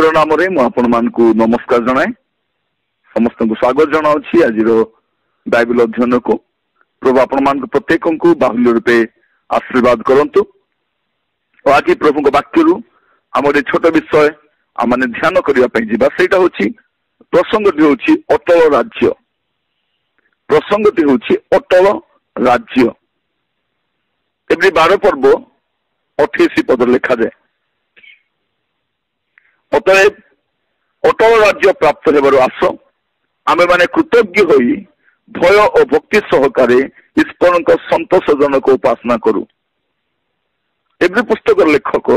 प्रभुर नाम रे मु आपण मानकु नमस्कार जनाए समस्त को स्वागत जनाउछि आज बाइबल अध्ययन को। प्रभु आपण मानकु प्रत्येक को बाहुल्य रूपे आशीर्वाद करंतु। आज प्रभु को वाक्य आम छोट विषय आम मैंने ध्यान करने सेटा होछि प्रसंगटी होछि अटल राज्य। प्रसंगटी होछि अटल राज्य। एवरी 12 पर्व 28 पद लिखा जाए। अतएव अटल राज्य प्राप्त हेबार आस आमे माने कृतज्ञ होई भय और भक्ति सहकारे ईश्वर संतोषजनक उपासना करू। एवरी पुस्तक लेखक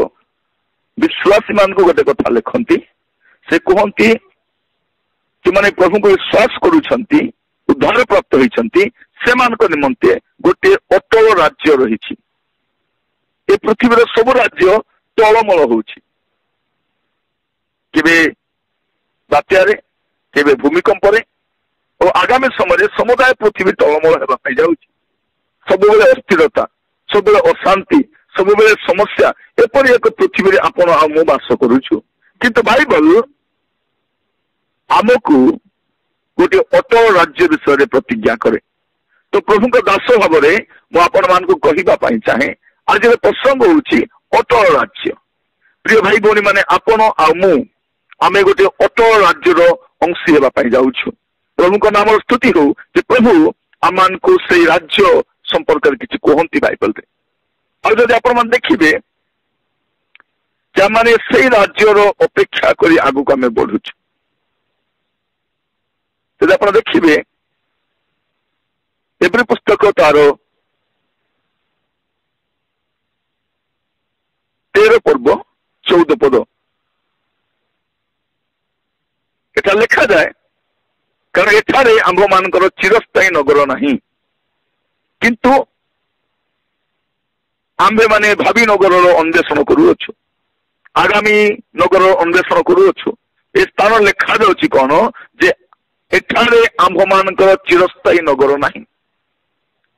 विश्वासी मान को गोटे कथा लिखती से कहती कि माने प्रभु को विश्वास करुछंती उद्धार प्राप्त होइछंती से मान को निमंते गोटे अटल राज्य रही। ए पृथ्वी सब राज्य टलमल होछि। केबे बात्यारे केबे भूमिकंपरे और आगामी समय समुदाय पृथ्वी टलमल हेबा पई जाउछि। सबुबेले अस्थिरता सबुबेले अशांति सबुबेले समस्या एपरि एक पृथ्वी रे आपण आ मु वास करूछु। किंतु बाइबल आमको गोटे अटल राज्य विषय प्रतिज्ञा करे। तो प्रभु का दास भाव में मु आपण मान को कहिबा पई चाहे आज प्रसंग होछि अटल राज्य। प्रिय भाई भौणी माने आपण आ मु आमे गोटे अटल राज्यर अंशी हेबा पई जाउछु। प्रभु का नाम स्तुति हो जे प्रभु आमान को से राज्य संपर्क किछि कहंती बाइबल रे। और जदि आपण मान देखिबे जे माने से राज्यर अपेक्षा करी आगु को आमे बढ़ुछु। जदि आपण देखिबे एवरी पुस्तक तार 13 पर्व 14 पद एटा लिखा जाए। कारण एठारे आंभ मानकर चिरस्थायी नगर नहीं किंतु आंभे माने भावी नगर अन्वेषण करुअछु। आगामी नगर अन्वेषण करुअछु। ए स्थान लिखा जाउछि कोन जे एठारे आंभ मानकर चिरस्थायी नगर नहीं।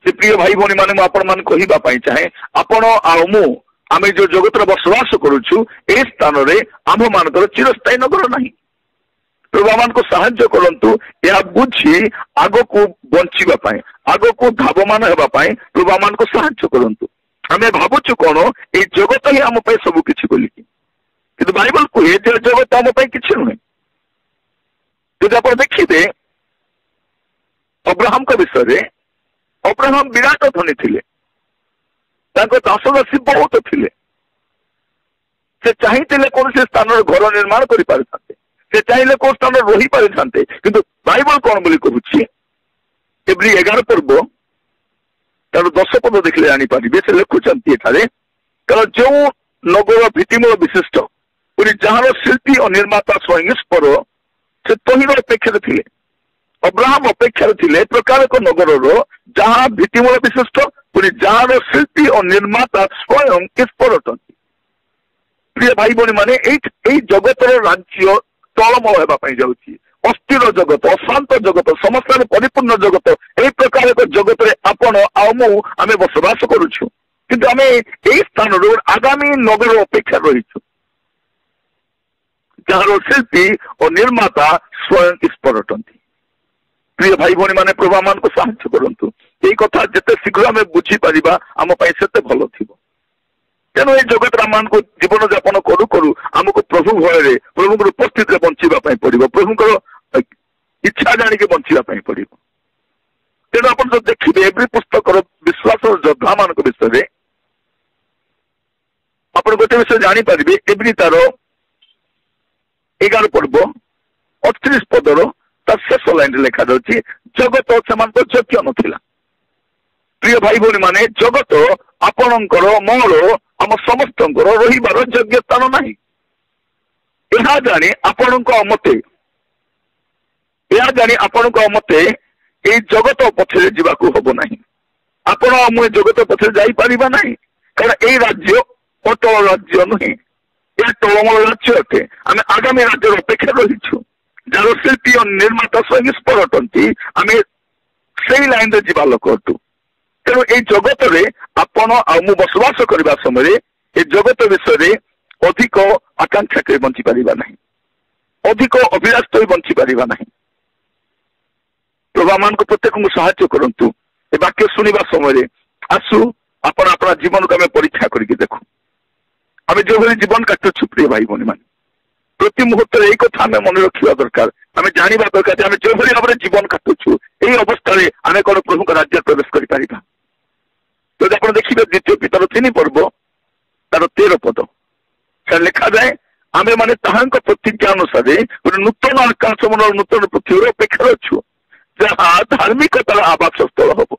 से प्रिय भाई भौणी माने मु आपण मान कहिबा पई चाहे आपण आ मु आमे जो जगत रे बसवास करूछु ए स्थान रे आंभ मानकर चिरस्थायी नगर नहीं। प्रभु मान को साहाय्य करंतु या बुझी आगो को बंचिबा पाए आगो को धावमान हेबा पाए प्रभु मान को साहाय्य करंतु। हमें भाबुछु कोन ए जगत ही हम पे सब किछि बोली किंतु बाइबल को ए जगत हम पे किछि नै। जदि आपण देखिबे अब्राहम का विषय रे अब्राहम विराट धनी थिले। ताको दासदासी बहुत थिले। से चाहिए कौन से स्थान घर निर्माण करि पारथाते। से चाहिए कौन स्थान रही पारथाते किंतु बाइबल कौन बोली कहूछि एवरी 11 पर्व तार 10 पद देखले जानी पारिबे। से लिखुचंती एठारे कारण जो नगर भित्तिमूल विशिष्ट पुरी जहार शिल्पी और निर्माता स्वयं ईश्वर से तहिर अपेक्षा थिले। अब्राहम अपेक्षा थिले प्रकार को नगर जहाँ भित्तिमूल विशिष्ट पुरी जहार शिल्पी और निर्माता स्वयं ईश्वर अटंती। प्रिय भाई भौणी माने एई जगतर राज्य टलमल हेबा पई जाउछि। अस्थिर जगत अशांत जगत समस्या परिपूर्ण जगत ए प्रकार एक जगत रे आपण आ मु आमे बसवास करूछु। किंतु आमे एई स्थान रो आगामी नगर अपेक्षा रहिछु जहार शिल्पी और निर्माता स्वयं ईश्वर अटंती। प्रिय भाई भौणी माने प्रभु मान को साहाय्य करंतु। एई कथा जते शीघ्र आमे बुझी परिबा आम पई सेते भलो थिबो। तेणु ये जगत मान को जीवन यापन करू करू आमको प्रभु भय प्रभु उपस्थित बंचिबा पड़ो प्रभु इच्छा जानिके बंचिबा पड़ो। तेणु आप जो देखिए एवरी पुस्तक विश्वास योद्धा मान विषय आप गोटे विषय जानीपारे एवरी तार 11 पर्व 38 पदर तार शेष लाइन लिखा जाउछि जगत से योग्य नथिला। प्रिय भाई भौणी माने जगत आपणकर मोर आम समस्त रहीबार योग्य स्थान नहीं। यह जानी आपण मते ये जगत पछरे जीवाकू हबो नहीं। आपण आम जगत पछरे जाई परिबा नहीं। कारण ए राज्य अटल राज्य नुहे यह टलमल राज्य अटे। आम आगामी राज्य अपेक्षा रहीछु जार शिल्पी और निर्माता स्वयं ईश्वर अटंती। आम से लाइन रे जीवा लोक अटू। तेणु ये जगत रे आपण आमु बसवास करबा समय ये जगत विषय रे अधिक आकांक्षा के बंची पारिबा नहीं। ଅଧିକ ଅଭିଳାଷ ହୋଇ ବଞ୍ଚି ପାରିବା ନାହିଁ। ପ୍ରଭୁ ଆମମାନଙ୍କୁ ପ୍ରତ୍ୟେକଙ୍କୁ ସାହାଯ୍ୟ କରନ୍ତୁ। ଏ ବାକ୍ୟ ଶୁଣିବା ସମୟରେ ଆସୁ ଆପଣ ଆପଣା ଜୀବନକୁ ଆମେ ପରୀକ୍ଷା କରିକି ଦେଖୁ। ଆମେ ଯେଉଁଭଳି ଜୀବନ କାଟୁଛୁ ପ୍ରିୟ ଭାଇ ଭଉଣୀ ମାନେ, ପ୍ରତି ମୁହୂର୍ତ୍ତରେ ଏଇ କଥା ଆମେ ମନେ ରଖିବା ଦରକାର। ଆମେ ଜାଣିବା ଦରକାର ଯେ ଆମେ ଯେଉଁଭଳି ଭାବରେ ଜୀବନ କାଟୁଛୁ ଏଇ ଅବସ୍ଥାରେ ଆମେ କଣ ପ୍ରଭୁଙ୍କ ରାଜ୍ୟରେ ପ୍ରବେଶ କରିପାରିବା। ଯଦି ଆପଣ ଦେଖିବେ ଦ୍ୱିତୀୟ ପିତର 3 ପର୍ବ ତାର 13 ପଦ, ସେଠାରେ ଲେଖାଯାଏ ଆମେ ମାନେ ତାହାଙ୍କ ପ୍ରତିଜ୍ଞା ଅନୁସାରେ ଗୋଟେ ନୂତନ ଆକାଶ ମଣ୍ଡଳ ନୂତନ ପୃଥିବୀର ଅପେକ୍ଷାରେ ଅଛୁ, ଯାହା ଧାର୍ମିକତାର ଆବାସ ସ୍ଥଳ ହବ।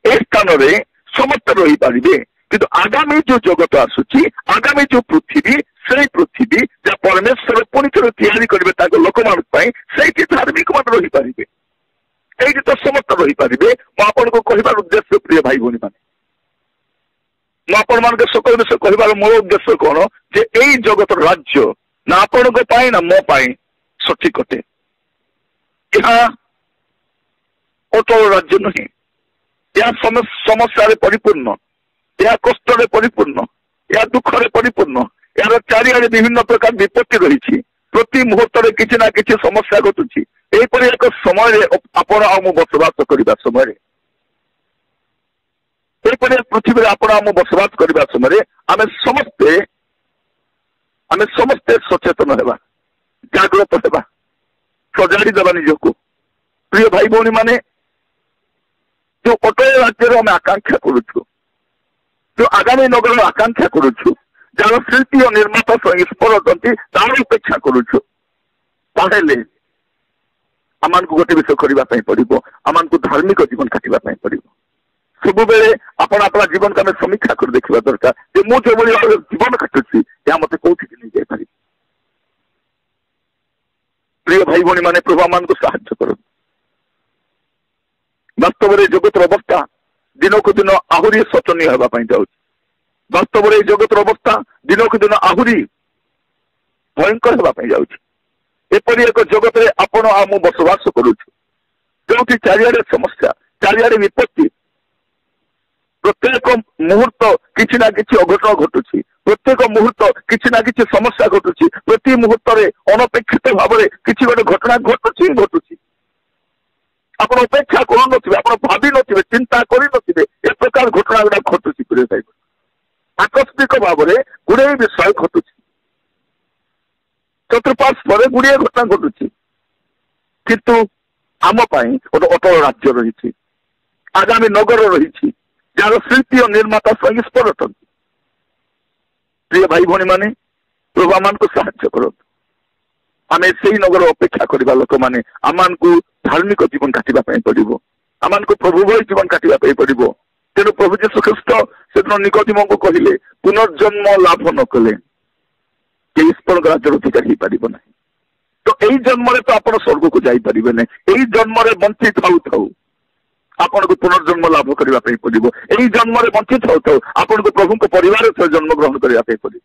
ଏ ସ୍ଥାନରେ ସମସ୍ତେ ରହିପାରିବେ, କିନ୍ତୁ ଆଗାମୀ ଯୋଉ ଜଗତ ଆସୁଛି, ଆଗାମୀ ଯୋଉ ପୃଥିବୀ, ସେଇ ପୃଥିବୀ ଯାହା ପରମେଶ୍ୱର ପୁଣି ଥରେ ତିଆରି କରିବେ ତାଙ୍କ ଲୋକମାନଙ୍କ ପାଇଁ, ସେଇଠି ଧାର୍ମିକ ମାନେ ରହିପାରିବେ। এইটি তো সমস্ত রহিপারে। মু আপনার কহিবার উদ্দেশ্য প্রিয় ভাই ভী মানে, মু আপনার সকল বিষয় কহিবার মূল উদ্দেশ্য কোণ যে এই জগতর রাজ্য না আপনার না মো সঠিক অটে। ଏହା ଅଟଳ ରାଜ୍ୟ ନୁହେଁ, ଏହା ସମସ୍ୟାରେ ପରିପୂର୍ଣ୍ଣ, ଏହା କଷ୍ଟରେ ପରିପୂର୍ଣ୍ଣ, ଏହା ଦୁଃଖରେ ପରିପୂର୍ଣ୍ଣ, ଏହାର ଚାରିଆଡେ ବିଭିନ୍ନ ପ୍ରକାର ବିପତ୍ତି ରହିଛି। ପ୍ରତି ମୁହୂର୍ତ୍ତରେ କିଛି ନା କିଛି ସମସ୍ୟା ଘଟୁଛି। ଏହିପରି ଏକ ସମୟରେ ଆପଣ ଆଉ ମୁଁ ବସବାସ କରିବା ସମୟରେ, ଏହିପରି ପୃଥିବୀରେ ଆପଣ ଆଉ ମୁଁ ବସବାସ କରିବା ସମୟରେ ଆମେ ସମସ୍ତେ ସଚେତନ ହେବା, ଜାଗ୍ରତ ହେବା, ସଜାଡି ଦେବା ନିଜକୁ। ପ୍ରିୟ ଭାଇ ଭଉଣୀ ମାନେ, ଯୋଉ ଅଟଳ ରାଜ୍ୟର ଆମେ ଆକାଂକ୍ଷା କରୁଛୁ, ଯୋଉ ଆଗାମୀ ନଗରର ଆକାଂକ୍ଷା କରୁଛୁ, ଯାହାର ଶିଳ୍ପୀ ଓ ନିର୍ମାତା ଈଶ୍ୱର ଅଛନ୍ତି ତାର ଅପେକ୍ଷା କରୁଛୁ, ତାହେଲେ ଆମମାନଙ୍କୁ ଗୋଟେ ବିଷୟ କରିବା ପାଇଁ ପଡିବ, ଆମମାନଙ୍କୁ ଧାର୍ମିକ ଜୀବନ କାଟିବା ପାଇଁ ପଡିବ। ସବୁବେଳେ ଆପଣ ଆପଣଙ୍କ ଜୀବନକୁ ଆମେ ସମୀକ୍ଷା କରି ଦେଖିବା ଦରକାର ଯେ ମୁଁ ଯେଉଁଭଳି ଭାବରେ ଜୀବନ କାଟୁଛି ଏହା ମତେ କୋଉଠିକି ନେଇଯାଇପାରିବ। ପ୍ରିୟ ଭାଇ ଭଉଣୀ ମାନେ, ପ୍ରଭୁ ଆମମାନଙ୍କୁ ସାହାଯ୍ୟ କରନ୍ତୁ। ବାସ୍ତବରେ ଜଗତର ଅବସ୍ଥା ଦିନକୁ ଦିନ ଆହୁରି ଶୋଚନୀୟ ହେବା ପାଇଁ ଯାଉଛି। ବାସ୍ତବରେ এই ଜଗତର ଅବସ୍ଥା ଦିନକୁ ଦିନ ଆହୁରି ଭୟଙ୍କର ହେବା ପାଇଁ ଯାଉଛି। ଏପରି ଏକ ଜଗତରେ ଆପଣ ଆଉ ମୁଁ ବସବାସ କରୁଛୁ, ଯେଉଁଠି ଚାରିଆଡେ ସମସ୍ୟା, ଚାରିଆଡେ ବିପତ୍ତି, ପ୍ରତ୍ୟେକ ମୁହୂର୍ତ୍ତ କିଛି ନା କିଛି ଅଘଟଣ ଘଟୁଛି, ପ୍ରତ୍ୟେକ ମୁହୂର୍ତ୍ତ କିଛି ନା କିଛି ସମସ୍ୟା ଘଟୁଛି, ପ୍ରତି ମୁହୂର୍ତ୍ତରେ ଅନପେକ୍ଷିତ ଭାବରେ କିଛି ଗୋଟେ ଘଟଣା ଘଟୁଛି। ଆପଣ ଅପେକ୍ଷା କରୁନଥିବେ, ଆପଣ ଭାବି ନଥିବେ, ଚିନ୍ତା କରିନଥିବେ, ଏ ପ୍ରକାର ଘଟଣା ଗୁଡା ଘଟୁଛି। ପ୍ରିୟ ଭାଇ, ଆକସ୍ମିକ ଭାବରେ ଗୁଡାଏ ବିଷୟ ଘଟୁଛି, ଚତୁଃପାର୍ଶ୍ୱରେ ଗୁଡିଏ ଘଟଣା ଘଟୁଛି। କିନ୍ତୁ ଆମ ପାଇଁ ଗୋଟେ ଅଟଳ ରାଜ୍ୟ ରହିଛି, ଆଗାମୀ ନଗର ରହିଛି, ଯାହାର ଶିଳ୍ପୀ ଓ ନିର୍ମାତା ଈଶ୍ୱର ଅଛନ୍ତି। ପ୍ରିୟ ଭାଇ ଭଉଣୀ ମାନେ, ପ୍ରଭୁ ଆମମାନଙ୍କୁ ସାହାଯ୍ୟ କରନ୍ତୁ। ଆମେ ସେଇ ନଗର ଅପେକ୍ଷା କରିବା ଲୋକମାନେ, ଆମମାନଙ୍କୁ ଧାର୍ମିକ ଜୀବନ କାଟିବା ପାଇଁ ପଡିବ, ଆମମାନଙ୍କୁ ପ୍ରଭୁ ଭଳି ଜୀବନ କାଟିବା ପାଇଁ ପଡିବ। ତେଣୁ ପ୍ରଭୁ ଯୀଶୁ ଖ୍ରୀଷ୍ଟ ସେଦିନ ନିକୋଦିମଙ୍କୁ କହିଲେ, ପୁନର୍ଜନ୍ମ ଲାଭ ନ କଲେ କେହି ଈଶ୍ୱରଙ୍କ ରାଜ୍ୟର ଅଧିକାରୀ ହେଇପାରିବ ନାହିଁ। ତ ଏଇ ଜନ୍ମରେ ତ ଆପଣ ସ୍ୱର୍ଗକୁ ଯାଇପାରିବେ ନାହିଁ, ଏଇ ଜନ୍ମରେ ବଞ୍ଚି ଥାଉ ଥାଉ ଆପଣଙ୍କୁ ପୁନର୍ଜନ୍ମ ଲାଭ କରିବା ପାଇଁ ପଡିବ। ଏଇ ଜନ୍ମରେ ବଞ୍ଚି ଥାଉ ଥାଉ ଆପଣଙ୍କୁ ପ୍ରଭୁଙ୍କ ପରିବାରରେ ଜନ୍ମଗ୍ରହଣ କରିବା ପାଇଁ ପଡିବ।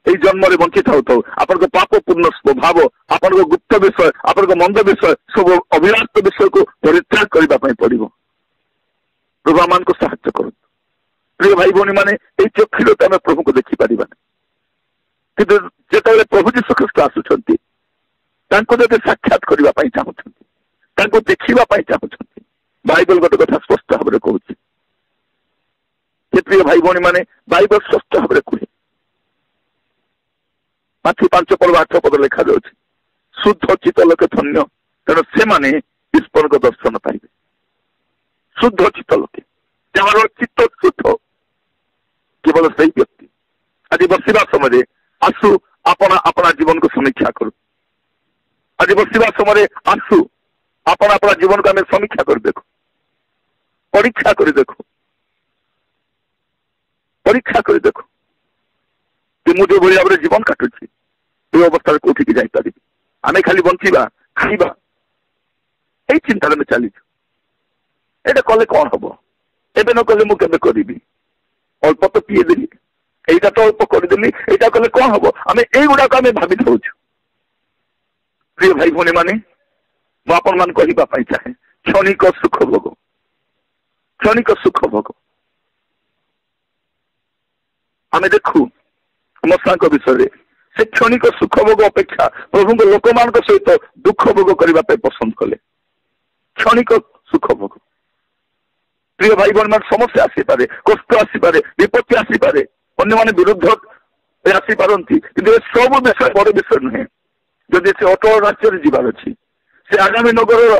এই জন্মরে বঞ্চিত হতো আপনার পাপপূর্ণ স্বভাব, আপনার গুপ্ত বিষয়, আপনার মন্দ বিষয়, সব অভিলাষ বিষয়কে পরিত্যাগ করা পড়ব। প্রভু আমাকে সাহায্য করুন। প্রিয় ভাই ভৌণী মানে, এই চক্ষুরে তো আমি প্রভুকে দেখিপারা না, কিন্তু যেতবে প্রভু যীশু খ্রিস্ট আসুচ্ছেন তাঁকু যদি সাক্ষাৎ করা চাহুচ্ছেন, তাঁকু দেখা চাহুচ্ছেন, বাইবেল গোটে কথা স্পষ্ট ভাবে কହୁଛି। প্রিয় ভাই ভৌণী মানে, বাইবেল স্পষ্ট ভাবে কুহে, ମାଥି 5 ପର୍ବ 8 ପଦ ଲେଖାଯାଉଛି, ଶୁଦ୍ଧ ଚିତ୍ତ ଲୋକେ ଧନ୍ୟ, ତେଣୁ ସେମାନେ ଈଶ୍ୱରଙ୍କ ଦର୍ଶନ ପାଇବେ। ଶୁଦ୍ଧ ଚିତ୍ତ ଲୋକେ, ଯାହାର ଚିତ୍ତ ଶୁଦ୍ଧ, କେବଳ ସେଇ ବ୍ୟକ୍ତି। ଆଜି ବସିବା ସମୟରେ ଆସୁ ଆପଣ ଜୀବନକୁ ସମୀକ୍ଷା କରୁ। ଆଜି ବସିବା ସମୟରେ ଆସୁ ଆପଣ ଜୀବନକୁ ଆମେ ସମୀକ୍ଷା କରି ଦେଖୁ, ପରୀକ୍ଷା କରି ଦେଖୁ, যে ମୁଁ ଯୋଉଭଳି ଭାବରେ ଜୀବନ କାଟୁଛି এই ଅବସ୍ଥାରେ କୋଉଠିକି ଯାଇପାରିବି। ଆମେ ଖାଲି ବଞ୍ଚିବା, ଖାଇବା, ଏଇ ଚିନ୍ତାରେ ଆମେ ଚାଲିଛୁ। ଏଇଟା କଲେ କଣ ହବ, ଏବେ ନ କଲେ ମୁଁ କେବେ କରିବି, ଅଳ୍ପ ତ ପିଇଦେଲି, এইটা ତ ଅଳ୍ପ କରିଦେଲି, এইটা କଲେ କଣ ହବ, ଆମେ এইଗୁଡାକ ଆମେ ଭାବିଥାଉଛୁ। ପ୍ରିୟ ଭାଇ ଭଉଣୀ ମାନେ, ମୁଁ ଆପଣମାନଙ୍କୁ କହିବା ପାଇଁ ଚାହେଁ, କ୍ଷଣିକ ସୁଖ ଭୋଗ, କ୍ଷଣିକ ସୁଖ ଭୋଗ। ଆମେ ଦେଖୁ ମଶାଙ୍କ ବିଷୟରେ से क्षणिक सुख भोग अपेक्षा प्रभु लोक मान सहित दुख भोग करने पसंद कले। क्षणिक सुख भोग प्रिय भाई बहन मान समस्या आसीपे, कष्ट आसीपे, विपत्ति आसीपे, अन्य माने विरुद्ध आसीपारती कि सब विषय बड़ विषय नुहे। जदि से अटल राज्य जीवार अच्छी, से आगामी नगर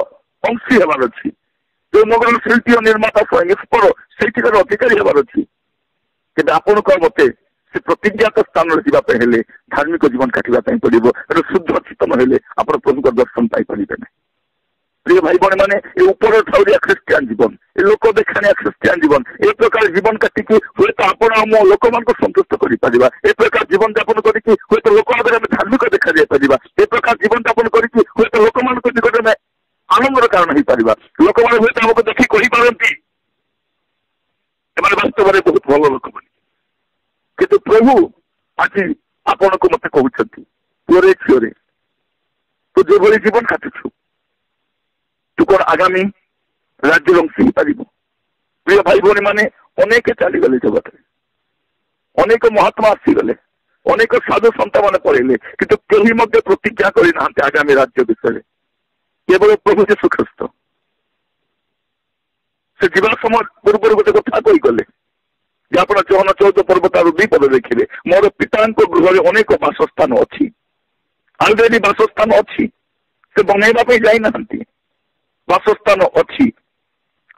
अंशी हबार अच्छी, जो नगर शिल्पी और निर्माता स्वयं से अधिकारी हबार अच्छी, कि आपण मते से प्रतिज्ञात स्थान जावाई धार्मिक जीवन काटापी पड़ो। शुद्ध चित्त ना आप प्रभु दर्शन पाइपर ना। प्रिय भाई बहन मैंने ऊपर ठाउरिया ख्रीस्टियान जीवन, ये लोक देखाणिया ख्रीस्टियान जीवन, एक प्रकार जीवन काटिकी हूँ तो आप लोक मान संतुष्ट कर प्रकार जीवन यापन करके हूँ तो लोक आगे धार्मिक देखा जापर, ए प्रकार जीवन यापन करके हूँ तो लोक मान निकट में आनंदर कारण हो पार। लोक मैंने हूँ आमको देखी कहीपारती वास्तव में बहुत भल लोक मैंने, किंतु प्रभु आज आपण को मत कहते पुरे झील तू जो भाई जीवन काटुछु तू कौन आगामी राज्य वंशी हो पार। प्रिय भाई भौणी मैंने अनेक चलीगले जगत, अनेक महात्मा आसीगले, अनेक साधु सन्त मैंने पढ़े, किंतु कहीं प्रतिज्ञा करना आगामी राज्य विषय। केवल प्रभु जीशु ख्रीस्त से जीवा समय पूर्व गोटे कथा कहीगले जे आप जौन 14 पर्व तार 2 पद देखिए, मोर पिता गृह में अनेक बासस्थान अच्छी, अलरेडी बासस्थान अच्छी, से बनवाई जाना बासस्थान अच्छी।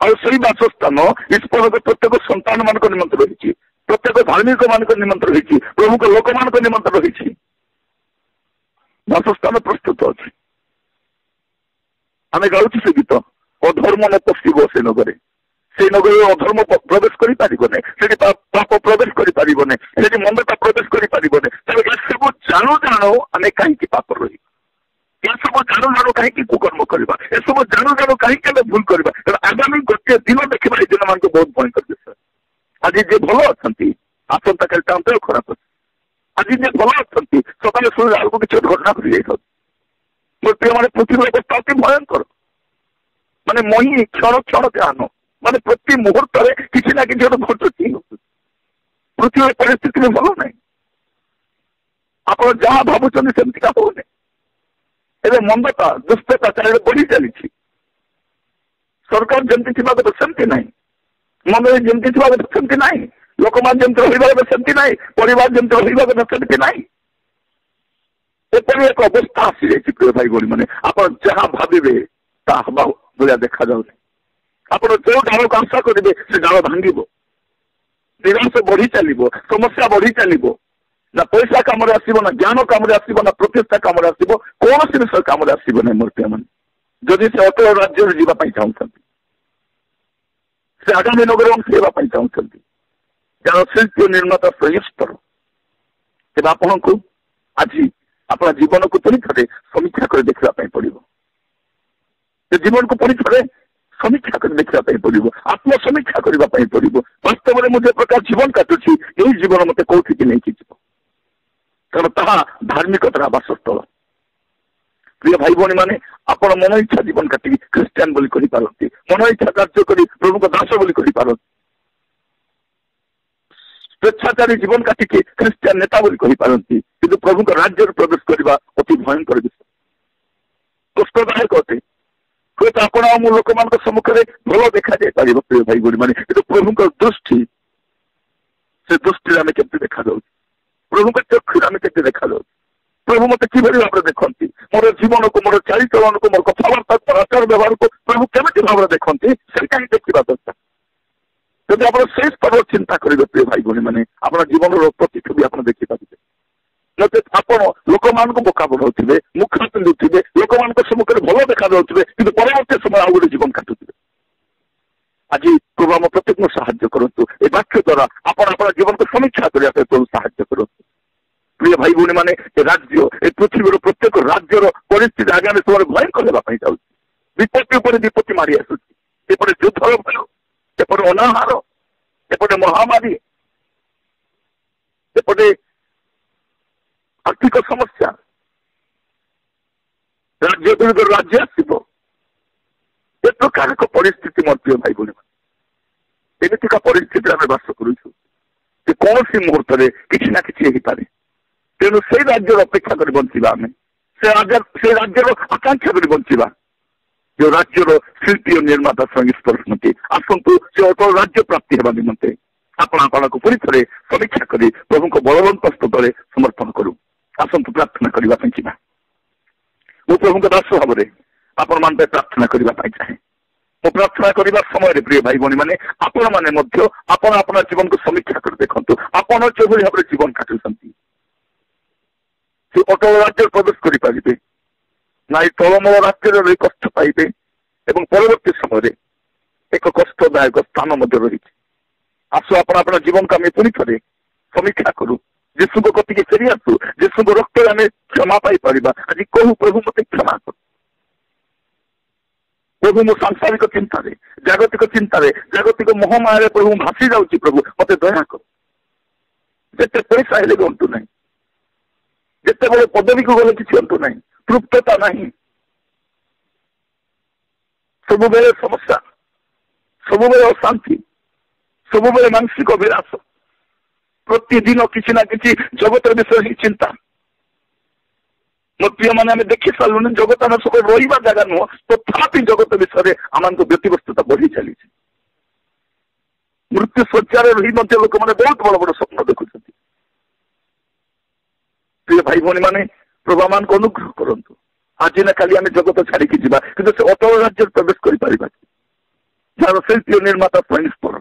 और सही बासस्थान ईश्वर के प्रत्येक संतान मान निमंत्र रही, प्रत्येक धार्मिक मान निमंत्र रही, प्रभु के लोक मान निमंत्र रही, बासस्थान प्रस्तुत अच्छी। आम गाँच से गीत अधर्म न पशिब से नगर, से नगर अधर्म प्रवेश कर पाप प्रवेश कर मंदता प्रवेश कर सब जानू जानू आम कहीं पाप रही, ये सब जानू जानू कहीं कुकर्म करवा, ये सब जानू जानू कहीं भूल करवा। आगामी गोटे दिन देखा ये दिन मान बहुत भयंकर विषय। आज जे भल अच्छा आसंता काली अंतर खराब अच्छे, आज जे भल अच्छा सकाल शुणा आगे किसी घटना कर प्रिय मैंने पृथ्वी अवस्था अति भयंकर, माने मही क्षण क्षण ध्यान माने प्रति मुहूर्त किसी ना कि घटुची। पृथ्वी परिस्थिति में भल ना, आप जहाँ भावुं सेमती होने ए मंदता दुष्टता चारिड़े बढ़ी चली। सरकार जमती थी सेमती ना, मंदिर जमती थी सेमती ना, लोक मान जमती रही सेमती ना, परिवार जमती रही सेमती ना। एपरी एक अवस्था आसी जाए प्रिय भाई भौणी मैंने, आप जहाँ भावे ता हवा भाया देखा जाऊे। आप जो डाल को आशा करेंगे से डाल भांग, निराश बढ़ी चलो, समस्या बढ़ी चलो, ना पैसा कम आसो, ना ज्ञान कम आसो, ना प्रतिष्ठा कम आसो, कौन सी विषय कम आसो ना। मूर्ति मैंने जदि से अटल राज्य जावाई चाहते, से आगामी नगर अंशी होगापी चाहते, जहाँ शिल्पी निर्माता ईश्वर, तेज आपण को आज अपना जीवन को पुणी थे समीक्षा कर देखापी पड़ो, जीवन को पुणी थे समीक्षा कर देखापी पड़ो, आत्मसमीक्षा करने पड़ो। वास्तव में मुझे प्रकार जीवन काटुची यही जीवन मत कौटी नहीं जीव, कारण ता धार्मिकतार बासस्थल। प्रिय भाई भौणी मैंने आप मन इच्छा जीवन काटिक ख्रीस्टियान बोली पारती, मन इच्छा कार्य कर प्रभु को दास बोली पारती, स्वेच्छाचारी जीवन काटिक ख्रीस्टियान नेता बोली पारती, किंतु प्रभु का राज्य प्रवेश करने अति भयंकर विषय, कष्टदायक अटे। हूँ तो आप लोक मान सम्मुखें भल देखा जापर प्रिय भाई भौणी मैंने, किंतु प्रभु दृष्टि से दृष्टि आम केमती देखा जाऊँ, प्रभु के चक्षुर आम के देखा जाऊँ, प्रभु मत कि भाव में देखती, मोर जीवन को, मोर चारिचलन को, मोर कथबार्ता, मोर आचार व्यवहार को प्रभु केमी भाव में देखती से कहीं देखा दरकार। जब आप से स्तर चिंता करेंगे प्रिय भाई भौणी मैंने, अपना जीवन प्रतिच्छवि आप देखिपारे। नचेत आप लोक मान बोका बढ़ाऊे, मुखा पिंधुवे, लोक मान सम्मुखें भल देखा जाऊे, कि परवर्त समय आउ गोटे जीवन काटुवे। आज प्रभु आम प्रत्येक साहाय्य करूँ, ये वाक्य द्वारा आप जीवन को समीक्षा करने प्रभु साहाय्य करूँ। प्रिय भाई भौणी मैंने राज्य ए पृथ्वी प्रत्येक राज्यर परिस्थिति आगामी समय भयंकर होगापी जाऊँ, विपत्ति उपर विपत्ति मारी आसुची, एपटे युद्धर भय, एपटे अनाहार, एपटे महामारी, एपटे आर्थिक समस्या, राज्य विरुद्ध राज्य आसो, ए प्रकार परिस्थिति मोर प्रिय भाई भौणी एमतीका परिस्थिति आम बास करुँ, कौन सी मुहूर्त किसी ना कि पारे, तेणु से राज्यर अपेक्षा कर बंचा आम से राज्यर आकांक्षा कर बंचा जो राज्यर शिल्पी और निर्माता संस्पर्श निमंते आसतु से अटल राज्य प्राप्ति होगा निमंते आपण को पुरी थे समीक्षा कर प्रभु को बलवंत स्तुत समर्पण करूँ आसतु प्रार्थना करने मु प्रभु दास भाव में आपण मान प्रार्थना करने चाहे मु प्रार्थना करने समय प्रिय भाई भौणी मैंने आपण मैंने आपण अपना जीवन को समीक्षा कर देखु आपण जो भाव में जीवन काटुंट से अटल राज्य प्रवेश करें ना तलमल राज्य कष्ट पाइबे एवं परवर्ती समय एक कष्टदायक स्थान रही आसु अपना जीवन को आम पुणी थे समीक्षा करूँ जीशु को कति फेरी आसू जीशु को रक्त आम क्षमा पाई आज कहू प्रभु मत क्षमा कर प्रभु मो सांसारिक चिंता जागतिक चिंता जागतिक मोहमाया प्रभु भासी जाऊँगी प्रभु मत दया कर जिते पैसा हेले भी अंटू ना जिते बड़े पदवी को गले किसी अंटू ना तृप्तता नहीं सब बेले समस्या सब बेले अशांति सब बेले मानसिक विलास प्रतिदिन किसी ना किसी जगत विषय ही चिंता मोर प्रिय मैंने आम देखी सारूँ जगत आम सब रहा जगह नुह तथापि जगत विषय आम व्यक्तिगतता बढ़ी चली मृत्यु शज्यार रही लोक मैंने बहुत बड़ बड़ स्वप्न देखुं प्रिय भाई भौणी मैंने प्रभु मान को अनुग्रह करूँ आज ना खाली आम जगत छाड़िकी जा कि अटल राज्य प्रवेश कर शिल्पी निर्माता स्वयं स्मरण